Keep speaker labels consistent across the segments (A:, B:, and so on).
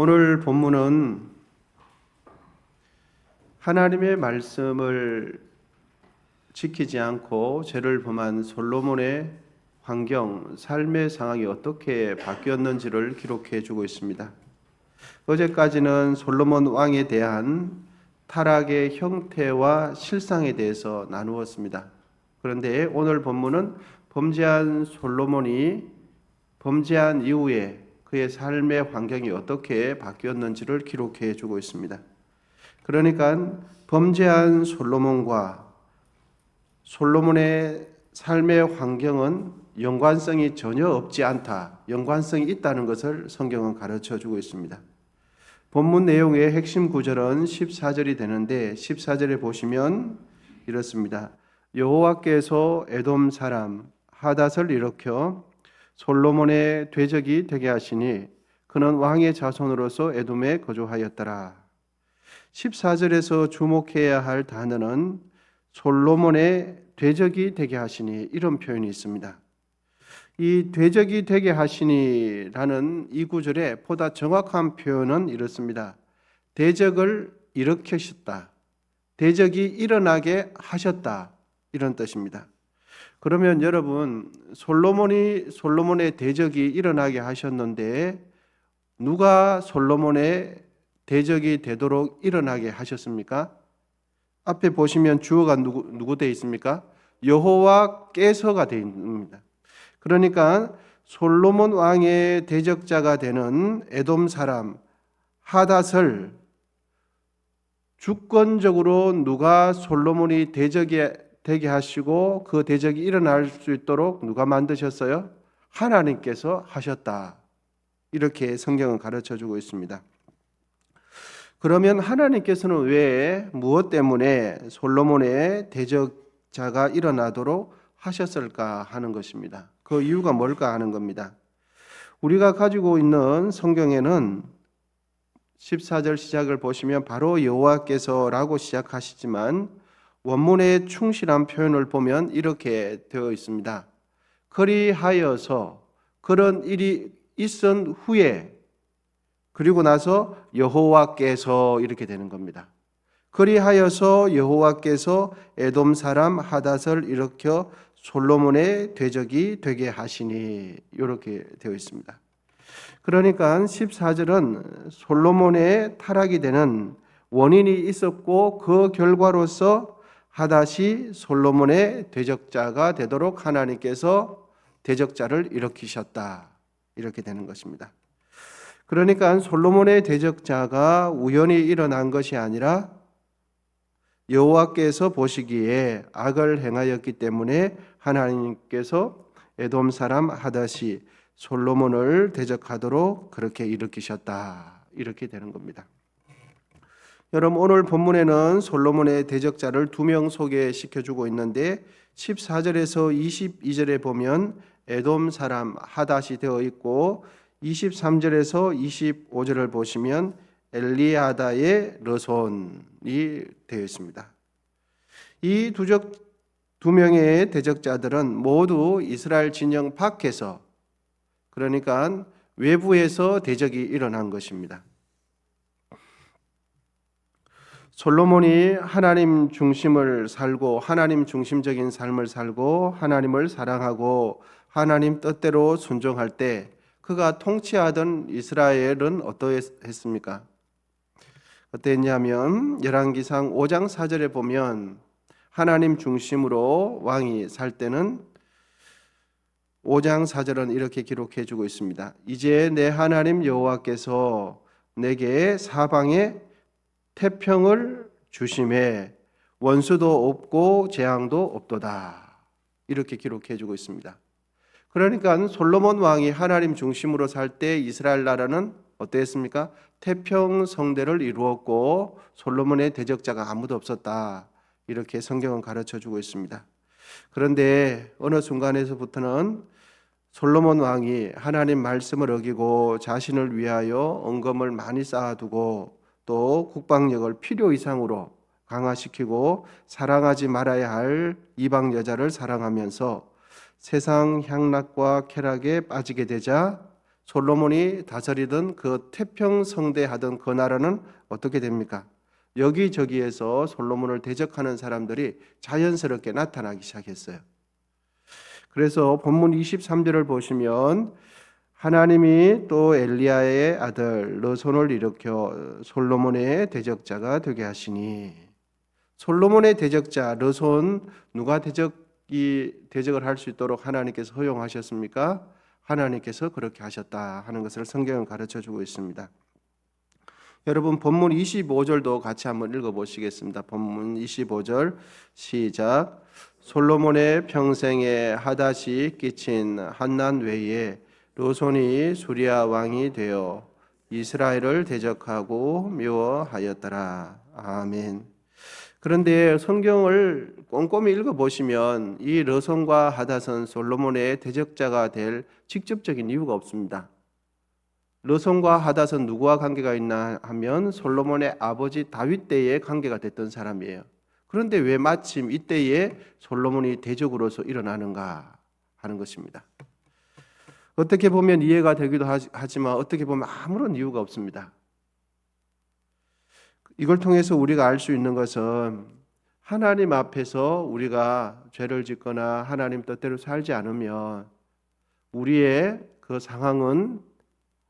A: 오늘 본문은 하나님의 말씀을 지키지 않고 죄를 범한 솔로몬의 환경, 삶의 상황이 어떻게 바뀌었는지를 기록해 주고 있습니다. 어제까지는 솔로몬 왕에 대한 타락의 형태와 실상에 대해서 나누었습니다. 그런데 오늘 본문은 범죄한 솔로몬이 범죄한 이후에 그의 삶의 환경이 어떻게 바뀌었는지를 기록해 주고 있습니다. 그러니까 범죄한 솔로몬과 솔로몬의 삶의 환경은 연관성이 전혀 없지 않다, 연관성이 있다는 것을 성경은 가르쳐 주고 있습니다. 본문 내용의 핵심 구절은 14절이 되는데 14절에 보시면 이렇습니다. 여호와께서 에돔 사람 하닷을 일으켜 솔로몬의 대적이 되게 하시니 그는 왕의 자손으로서 에돔에 거주하였더라. 14절에서 주목해야 할 단어는 솔로몬의 대적이 되게 하시니 이런 표현이 있습니다. 이 대적이 되게 하시니라는 이 구절에 보다 정확한 표현은 이렇습니다. 대적을 일으키셨다. 대적이 일어나게 하셨다. 이런 뜻입니다. 그러면 여러분, 솔로몬의 대적이 일어나게 하셨는데 누가 솔로몬의 대적이 되도록 일어나게 하셨습니까? 앞에 보시면 주어가 누구 되어 있습니까? 여호와께서가 되어 있습니다. 그러니까 솔로몬 왕의 대적자가 되는 에돔 사람 하닷을 주권적으로 누가 솔로몬이 대적이 되게 하시고 그 대적이 일어날 수 있도록 누가 만드셨어요? 하나님께서 하셨다. 이렇게 성경은 가르쳐주고 있습니다. 그러면 하나님께서는 왜 무엇 때문에 솔로몬의 대적자가 일어나도록 하셨을까 하는 것입니다. 그 이유가 뭘까 하는 겁니다. 우리가 가지고 있는 성경에는 14절 시작을 보시면 바로 여호와께서라고 시작하시지만 원문의 충실한 표현을 보면 이렇게 되어 있습니다. 그리하여서 그런 일이 있은 후에 그리고 나서 여호와께서 이렇게 되는 겁니다. 그리하여서 여호와께서 에돔 사람 하닷을 일으켜 솔로몬의 대적이 되게 하시니 이렇게 되어 있습니다. 그러니까 14절은 솔로몬의 타락이 되는 원인이 있었고 그 결과로서 하닷이 솔로몬의 대적자가 되도록 하나님께서 대적자를 일으키셨다. 이렇게 되는 것입니다. 그러니까 솔로몬의 대적자가 우연히 일어난 것이 아니라 여호와께서 보시기에 악을 행하였기 때문에 하나님께서 에돔 사람 하닷이 솔로몬을 대적하도록 그렇게 일으키셨다. 이렇게 되는 겁니다. 여러분, 오늘 본문에는 솔로몬의 대적자를 2명 소개시켜주고 있는데 14절에서 22절에 보면 에돔 사람 하닷이 되어 있고 23절에서 25절을 보시면 엘리아다의 르손이 되어 있습니다. 이 두 명의 대적자들은 모두 이스라엘 진영 밖에서, 그러니까 외부에서 대적이 일어난 것입니다. 솔로몬이 하나님 중심을 살고 하나님 중심적인 삶을 살고 하나님을 사랑하고 하나님 뜻대로 순종할 때 그가 통치하던 이스라엘은 어떠했습니까? 어땠냐면 열왕기상 5장 4절에 보면 하나님 중심으로 왕이 살 때는 5장 4절은 이렇게 기록해 주고 있습니다. 이제 내 하나님 여호와께서 내게 사방에 태평을 주심에 원수도 없고 재앙도 없도다. 이렇게 기록해 주고 있습니다. 그러니까 솔로몬 왕이 하나님 중심으로 살 때 이스라엘 나라는 어땠습니까? 태평성대를 이루었고 솔로몬의 대적자가 아무도 없었다. 이렇게 성경은 가르쳐 주고 있습니다. 그런데 어느 순간에서부터는 솔로몬 왕이 하나님 말씀을 어기고 자신을 위하여 언금을 많이 쌓아두고 또 국방력을 필요 이상으로 강화시키고 사랑하지 말아야 할 이방 여자를 사랑하면서 세상 향락과 쾌락에 빠지게 되자 솔로몬이 다스리던 그 태평성대하던 그 나라는 어떻게 됩니까? 여기저기에서 솔로몬을 대적하는 사람들이 자연스럽게 나타나기 시작했어요. 그래서 본문 23절을 보시면 하나님이 또 엘리야의 아들 르손을 일으켜 솔로몬의 대적자가 되게 하시니, 솔로몬의 대적자 르손, 누가 대적을 할 수 있도록 하나님께서 허용하셨습니까? 하나님께서 그렇게 하셨다 하는 것을 성경은 가르쳐 주고 있습니다. 여러분 본문 25절도 같이 한번 읽어 보시겠습니다. 본문 25절 시작. 솔로몬의 평생에 하닷이 끼친 한난 외에 르손이 수리아 왕이 되어 이스라엘을 대적하고 묘하였더라. 아멘. 그런데 성경을 꼼꼼히 읽어보시면 이 르손과 하닷은 솔로몬의 대적자가 될 직접적인 이유가 없습니다. 르손과 하닷은 누구와 관계가 있나 하면 솔로몬의 아버지 다윗 때에 관계가 됐던 사람이에요. 그런데 왜 마침 이때에 솔로몬이 대적으로서 일어나는가 하는 것입니다. 어떻게 보면 이해가 되기도 하지만 어떻게 보면 아무런 이유가 없습니다. 이걸 통해서 우리가 알 수 있는 것은 하나님 앞에서 우리가 죄를 짓거나 하나님 뜻대로 살지 않으면 우리의 그 상황은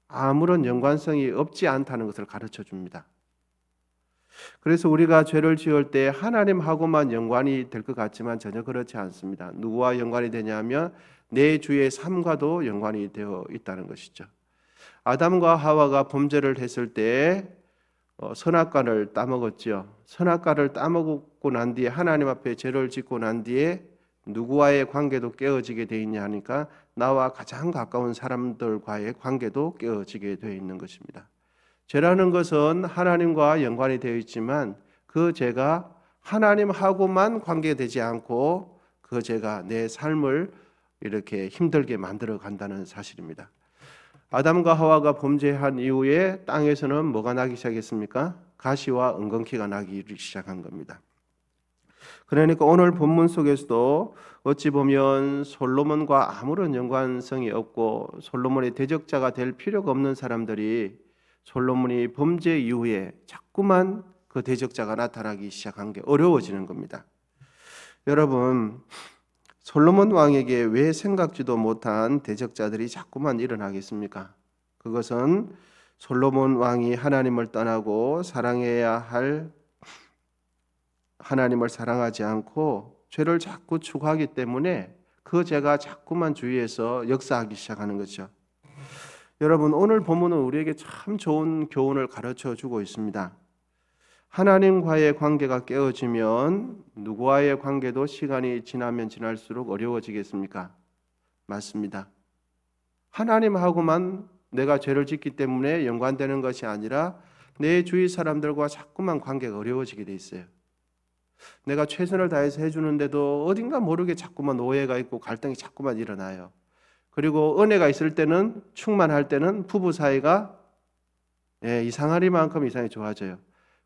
A: 아무런 연관성이 없지 않다는 것을 가르쳐 줍니다. 그래서 우리가 죄를 지을 때 하나님하고만 연관이 될 것 같지만 전혀 그렇지 않습니다. 누구와 연관이 되냐면 내 주의 삶과도 연관이 되어 있다는 것이죠. 아담과 하와가 범죄를 했을 때 선악과를 따먹었죠. 선악과를 따먹고 난 뒤에 하나님 앞에 죄를 짓고 난 뒤에 누구와의 관계도 깨어지게 되어 있냐 하니까 나와 가장 가까운 사람들과의 관계도 깨어지게 되어 있는 것입니다. 죄라는 것은 하나님과 연관이 되어 있지만 그 죄가 하나님하고만 관계되지 않고 그 죄가 내 삶을 이렇게 힘들게 만들어 간다는 사실입니다. 아담과 하와가 범죄한 이후에 땅에서는 뭐가 나기 시작했습니까? 가시와 엉겅퀴가 나기 시작한 겁니다. 그러니까 오늘 본문 속에서도 어찌 보면 솔로몬과 아무런 연관성이 없고 솔로몬의 대적자가 될 필요가 없는 사람들이 솔로몬이 범죄 이후에 자꾸만 그 대적자가 나타나기 시작한 게 어려워지는 겁니다. 여러분, 솔로몬 왕에게 왜 생각지도 못한 대적자들이 자꾸만 일어나겠습니까? 그것은 솔로몬 왕이 하나님을 떠나고 사랑해야 할 하나님을 사랑하지 않고 죄를 자꾸 추구하기 때문에 그 죄가 자꾸만 주위에서 역사하기 시작하는 거죠. 여러분, 오늘 본문은 우리에게 참 좋은 교훈을 가르쳐 주고 있습니다. 하나님과의 관계가 깨어지면 누구와의 관계도 시간이 지나면 지날수록 어려워지겠습니까? 맞습니다. 하나님하고만 내가 죄를 짓기 때문에 연관되는 것이 아니라 내 주위 사람들과 자꾸만 관계가 어려워지게 돼 있어요. 내가 최선을 다해서 해주는데도 어딘가 모르게 자꾸만 오해가 있고 갈등이 자꾸만 일어나요. 그리고 은혜가 있을 때는, 충만할 때는 부부 사이가 이상하리만큼 이상이 좋아져요.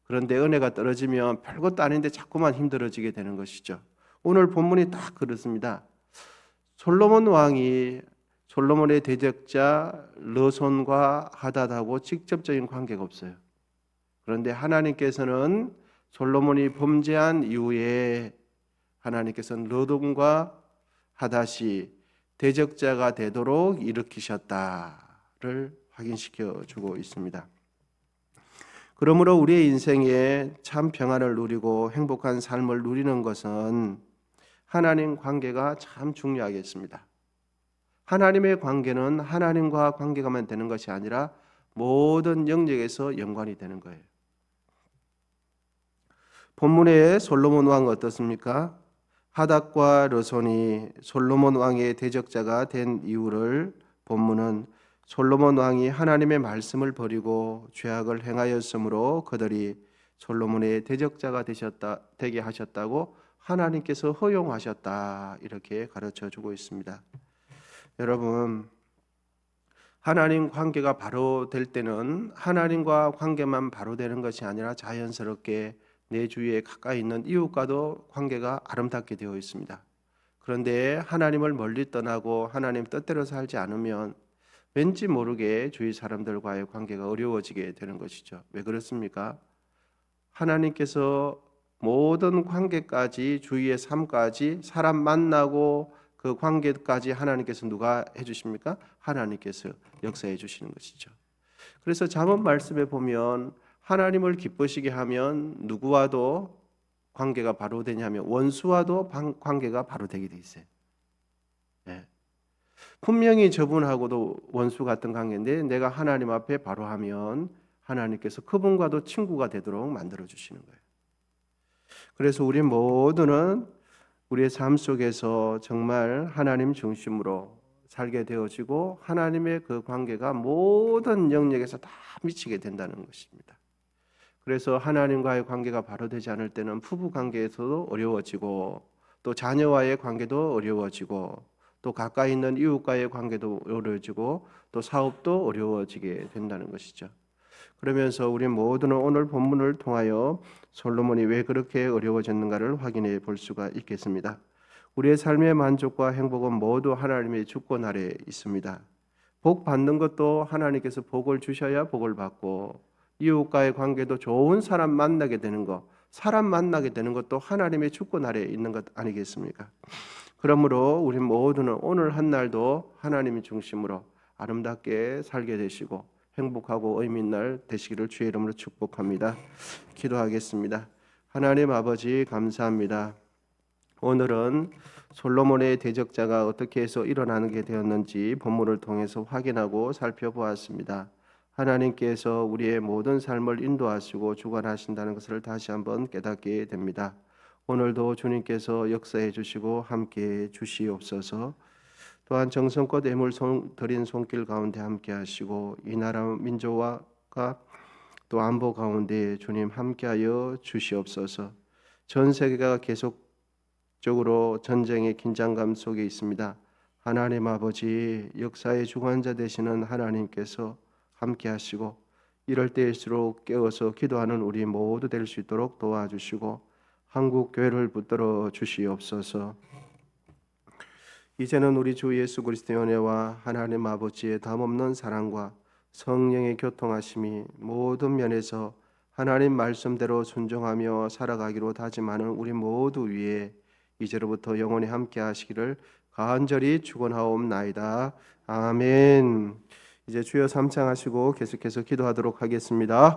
A: 그런데 은혜가 떨어지면 별것도 아닌데 자꾸만 힘들어지게 되는 것이죠. 오늘 본문이 딱 그렇습니다. 솔로몬 왕이 솔로몬의 대적자 르손과 하닷하고 직접적인 관계가 없어요. 그런데 하나님께서는 솔로몬이 범죄한 이후에 하나님께서는 르손과 하닷이 대적자가 되도록 일으키셨다를 확인시켜 주고 있습니다. 그러므로 우리의 인생에 참 평안을 누리고 행복한 삶을 누리는 것은 하나님 관계가 참 중요하겠습니다. 하나님의 관계는 하나님과 관계가만 되는 것이 아니라 모든 영역에서 연관이 되는 거예요. 본문의 솔로몬 왕 어떻습니까? 하닷과 르손이 솔로몬 왕의 대적자가 된 이유를 본문은 솔로몬 왕이 하나님의 말씀을 버리고 죄악을 행하였으므로 그들이 솔로몬의 대적자가 되게 하셨다고 하나님께서 허용하셨다 이렇게 가르쳐 주고 있습니다. 여러분, 하나님 관계가 바로 될 때는 하나님과 관계만 바로 되는 것이 아니라 자연스럽게 내 주위에 가까이 있는 이웃과도 관계가 아름답게 되어 있습니다. 그런데 하나님을 멀리 떠나고 하나님 뜻대로 살지 않으면 왠지 모르게 주위 사람들과의 관계가 어려워지게 되는 것이죠. 왜 그렇습니까? 하나님께서 모든 관계까지, 주위의 삶까지, 사람 만나고 그 관계까지 하나님께서 누가 해주십니까? 하나님께서 역사해 주시는 것이죠. 그래서 잠언 말씀에 보면 하나님을 기쁘시게 하면 누구와도 관계가 바로 되냐면 원수와도 관계가 바로 되게 돼 있어요. 예. 분명히 저분하고도 원수 같은 관계인데 내가 하나님 앞에 바로 하면 하나님께서 그분과도 친구가 되도록 만들어 주시는 거예요. 그래서 우리 모두는 우리의 삶 속에서 정말 하나님 중심으로 살게 되어지고 하나님의 그 관계가 모든 영역에서 다 미치게 된다는 것입니다. 그래서 하나님과의 관계가 바로 되지 않을 때는 부부 관계에서도 어려워지고 또 자녀와의 관계도 어려워지고 또 가까이 있는 이웃과의 관계도 어려워지고 또 사업도 어려워지게 된다는 것이죠. 그러면서 우리 모두는 오늘 본문을 통하여 솔로몬이 왜 그렇게 어려워졌는가를 확인해 볼 수가 있겠습니다. 우리의 삶의 만족과 행복은 모두 하나님의 주권 아래에 있습니다. 복 받는 것도 하나님께서 복을 주셔야 복을 받고 이웃과의 관계도 좋은 사람 만나게 되는 것, 사람 만나게 되는 것도 하나님의 주권 아래에 있는 것 아니겠습니까? 그러므로 우리 모두는 오늘 한 날도 하나님의 중심으로 아름답게 살게 되시고 행복하고 의미 있는 날 되시기를 주의 이름으로 축복합니다. 기도하겠습니다. 하나님 아버지 감사합니다. 오늘은 솔로몬의 대적자가 어떻게 해서 일어나게 되었는지 본문을 통해서 확인하고 살펴보았습니다. 하나님께서 우리의 모든 삶을 인도하시고 주관하신다는 것을 다시 한번 깨닫게 됩니다. 오늘도 주님께서 역사해 주시고 함께해 주시옵소서. 또한 정성껏 애물 드린 손길 가운데 함께 하시고 이 나라 민족과 또 안보 가운데 주님 함께하여 주시옵소서. 전 세계가 계속적으로 전쟁의 긴장감 속에 있습니다. 하나님 아버지 역사의 주관자 되시는 하나님께서 함께 하시고 이럴 때일수록 깨어서 기도하는 우리 모두 될 수 있도록 도와주시고 한국 교회를 붙들어 주시옵소서. 이제는 우리 주 예수 그리스도의 은혜와 하나님 아버지의 담없는 사랑과 성령의 교통하심이 모든 면에서 하나님 말씀대로 순종하며 살아가기로 다짐하는 우리 모두 위에 이제로부터 영원히 함께 하시기를 간절히 축원하옵나이다. 아멘. 이제 주여 삼창하시고 계속해서 기도하도록 하겠습니다.